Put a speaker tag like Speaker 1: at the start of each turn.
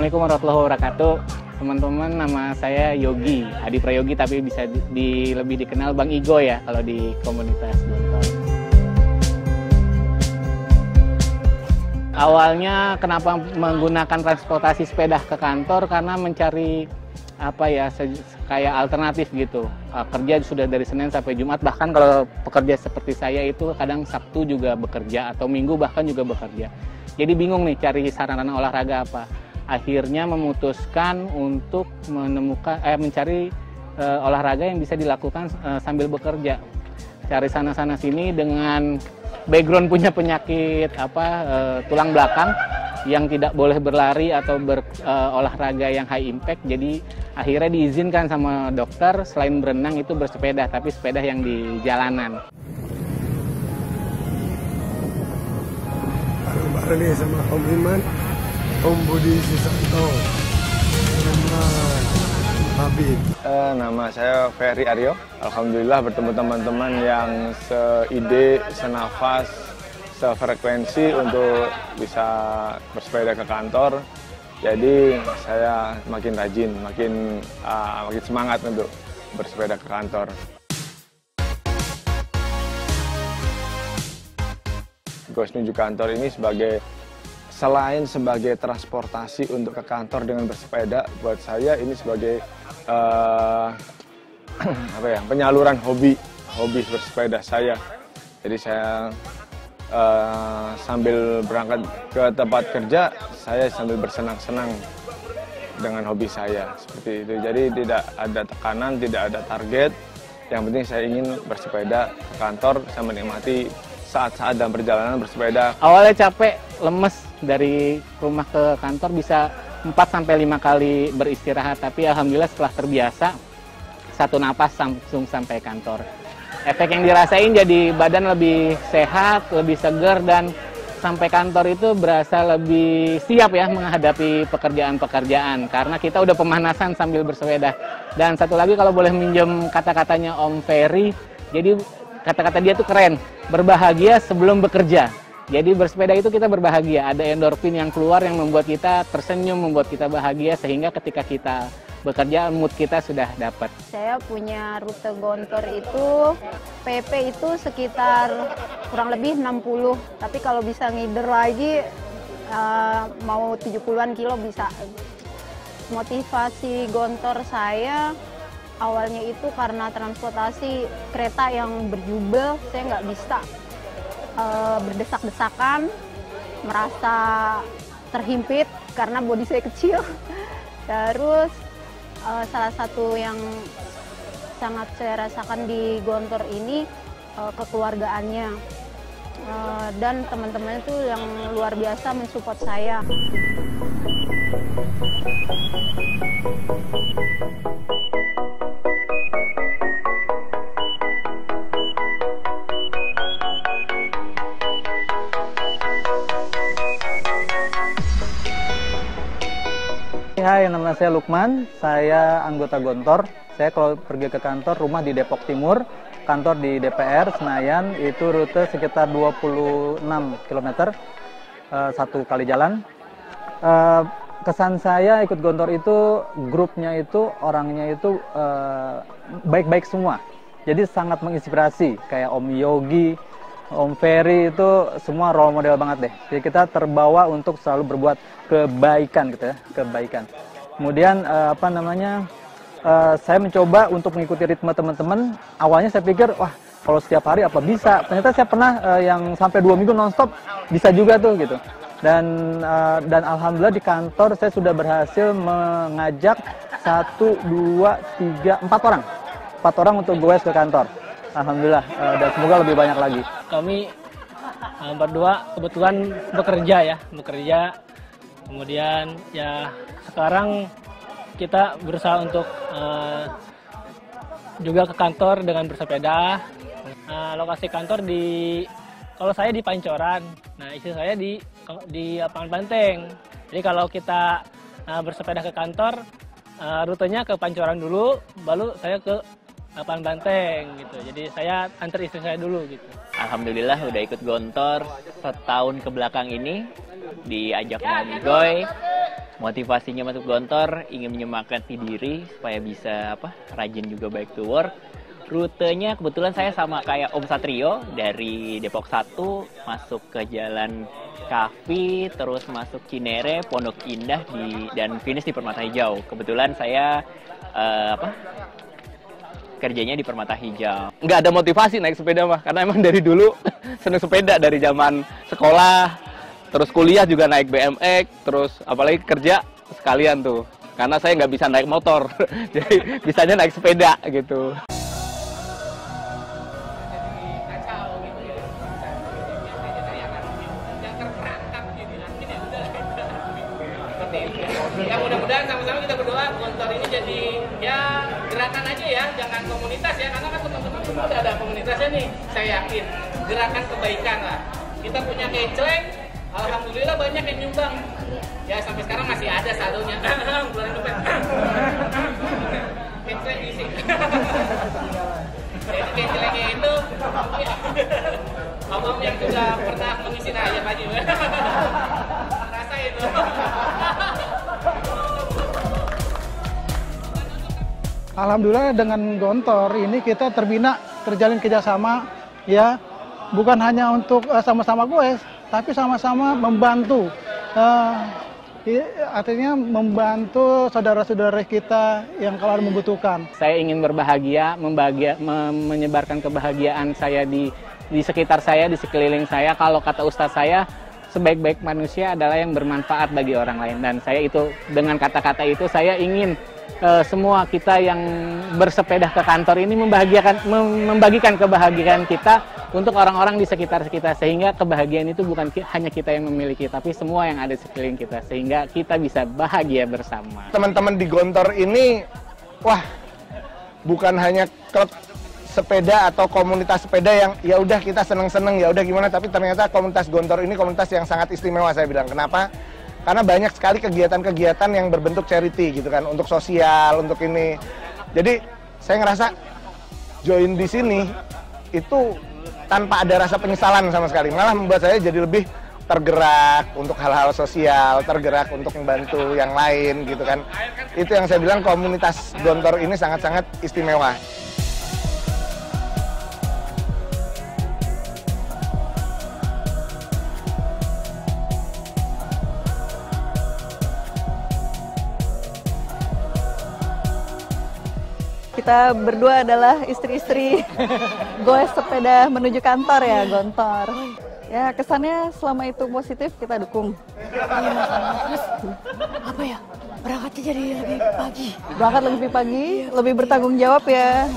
Speaker 1: Assalamualaikum warahmatullahi wabarakatuh. Teman-teman, nama saya Yogi, Adi Prayogi, tapi bisa lebih dikenal Bang Igo ya kalau di komunitas gontor. Awalnya kenapa menggunakan transportasi sepeda ke kantor, karena mencari kayak alternatif gitu. Kerja sudah dari Senin sampai Jumat, bahkan kalau pekerja seperti saya itu kadang Sabtu juga bekerja atau Minggu bahkan juga bekerja. Jadi bingung nih cari sarana olahraga apa. Akhirnya memutuskan untuk mencari olahraga yang bisa dilakukan sambil bekerja. Cari sana-sana sini dengan background punya penyakit tulang belakang yang tidak boleh berlari atau berolahraga yang high impact. Jadi akhirnya diizinkan sama dokter selain berenang itu bersepeda, tapi sepeda yang di jalanan.
Speaker 2: Bareng nih sama Om Iman, Om Budi Susanto, sama Habib.
Speaker 3: Nama saya Ferry Aryo. Alhamdulillah bertemu teman-teman yang seide, senafas, sefrekuensi untuk bisa bersepeda ke kantor. Jadi saya makin rajin, makin semangat untuk bersepeda ke kantor. Goes menuju kantor ini selain sebagai transportasi untuk ke kantor dengan bersepeda, buat saya ini sebagai penyaluran hobi bersepeda saya. Jadi saya sambil berangkat ke tempat kerja, saya sambil bersenang-senang dengan hobi saya seperti itu. Jadi tidak ada tekanan, tidak ada target. Yang penting saya ingin bersepeda ke kantor, saya menikmati saat-saat dalam perjalanan bersepeda.
Speaker 1: Awalnya capek, lemes dari rumah ke kantor, bisa 4-5 kali beristirahat, tapi alhamdulillah setelah terbiasa, satu napas langsung sampai kantor. Efek yang dirasain jadi badan lebih sehat, lebih segar, dan sampai kantor itu berasa lebih siap ya menghadapi pekerjaan-pekerjaan, karena kita udah pemanasan sambil bersepeda. Dan satu lagi, kalau boleh minjem kata-katanya Om Ferry, jadi kata-kata dia tuh keren, berbahagia sebelum bekerja. Jadi bersepeda itu kita berbahagia, ada endorfin yang keluar yang membuat kita tersenyum, membuat kita bahagia, sehingga ketika kita bekerja mood kita sudah dapat.
Speaker 4: Saya punya rute gontor itu, PP itu sekitar kurang lebih 60, tapi kalau bisa ngider lagi mau 70-an kilo bisa. Motivasi gontor saya awalnya itu karena transportasi kereta yang berjubel, saya nggak bisa berdesak-desakan, merasa terhimpit karena bodi saya kecil. Terus salah satu yang sangat saya rasakan di gontor ini kekeluargaannya, dan teman-teman itu yang luar biasa mensupport saya.
Speaker 5: Hai, nama saya Lukman, saya anggota gontor. Saya kalau pergi ke kantor, rumah di Depok Timur, kantor di DPR, Senayan, itu rute sekitar 26 km, satu kali jalan. Kesan saya ikut gontor itu, grupnya itu, orangnya itu baik-baik semua. Jadi sangat menginspirasi, kayak Om Yogi, Om Ferry itu semua role model banget deh. Jadi kita terbawa untuk selalu berbuat kebaikan gitu ya, kebaikan. Kemudian saya mencoba untuk mengikuti ritme teman-teman. Awalnya saya pikir, wah kalau setiap hari apa bisa. Ternyata saya pernah yang sampai 2 minggu nonstop bisa juga tuh gitu. Dan alhamdulillah di kantor saya sudah berhasil mengajak 1, 2, 3, 4 orang. 4 orang untuk goes ke kantor. Alhamdulillah, dan semoga lebih banyak lagi.
Speaker 6: Kami berdua kebetulan bekerja. Kemudian ya sekarang kita berusaha untuk juga ke kantor dengan bersepeda. Lokasi kantor kalau saya di Pancoran, nah istri saya di Lapangan Banteng. Jadi kalau kita bersepeda ke kantor, rutenya ke Pancoran dulu, baru saya ke Lapangan Banteng gitu. Jadi saya antar istri saya dulu gitu.
Speaker 7: Alhamdulillah udah ikut gontor setahun ke belakang ini, diajak Om Goy. Motivasinya masuk Gontor ingin menyemangati diri supaya bisa rajin juga back to work. Rutenya kebetulan saya sama kayak Om Satrio, dari Depok 1 masuk ke Jalan Kafi, terus masuk Cinere, Pondok Indah dan finish di Permata Hijau. Kebetulan saya kerjanya di Permata Hijau.
Speaker 1: Nggak ada motivasi naik sepeda mah, karena emang dari dulu seneng sepeda dari zaman sekolah. Terus kuliah juga naik BMX, terus apalagi kerja sekalian tuh. Karena saya nggak bisa naik motor, jadi bisanya naik sepeda gitu.
Speaker 8: Ya mudah-mudahan sama-sama kita berdoa Gontor ini jadi ya gerakan aja ya, jangan komunitas ya, karena kan teman-teman semua udah ada komunitasnya nih. Saya yakin gerakan kebaikan lah. Kita punya kecleng, alhamdulillah banyak yang nyumbang. Ya sampai sekarang masih ada saldonya. Keluarin dompet. Kecleng isi. Jadi keclengnya itu ya, om-om yang sudah pernah mengisi aja Pak Haji. Rasa itu.
Speaker 9: Alhamdulillah dengan Gontor ini kita terjalin kerjasama ya, bukan hanya untuk sama-sama goes, tapi sama-sama membantu, artinya membantu saudara-saudara kita yang kalau membutuhkan.
Speaker 1: Saya ingin berbahagia, menyebarkan kebahagiaan saya di sekitar saya, di sekeliling saya. Kalau kata ustadz saya, sebaik-baik manusia adalah yang bermanfaat bagi orang lain. Dan saya itu, dengan kata-kata itu saya ingin semua kita yang bersepeda ke kantor ini membagikan kebahagiaan kita untuk orang-orang di sekitar kita, sehingga kebahagiaan itu bukan hanya kita yang memiliki, tapi semua yang ada di sekeliling kita, sehingga kita bisa bahagia bersama.
Speaker 10: Teman-teman di Gontor ini, wah, bukan hanya klub sepeda atau komunitas sepeda yang ya udah kita seneng-seneng ya udah gimana, tapi ternyata komunitas Gontor ini komunitas yang sangat istimewa saya bilang. Kenapa? Karena banyak sekali kegiatan-kegiatan yang berbentuk charity gitu kan, untuk sosial, untuk ini. Jadi saya ngerasa join di sini itu tanpa ada rasa penyesalan sama sekali, malah membuat saya jadi lebih tergerak untuk hal-hal sosial, tergerak untuk membantu yang lain gitu kan. Itu yang saya bilang komunitas Gontor ini sangat-sangat istimewa.
Speaker 11: Kita berdua adalah istri-istri goes sepeda menuju kantor ya, Gontor. Ya, kesannya selama itu positif, kita dukung.
Speaker 12: Terus, apa ya, berangkatnya jadi lebih pagi.
Speaker 11: Berangkat lebih pagi, lebih bertanggung jawab ya.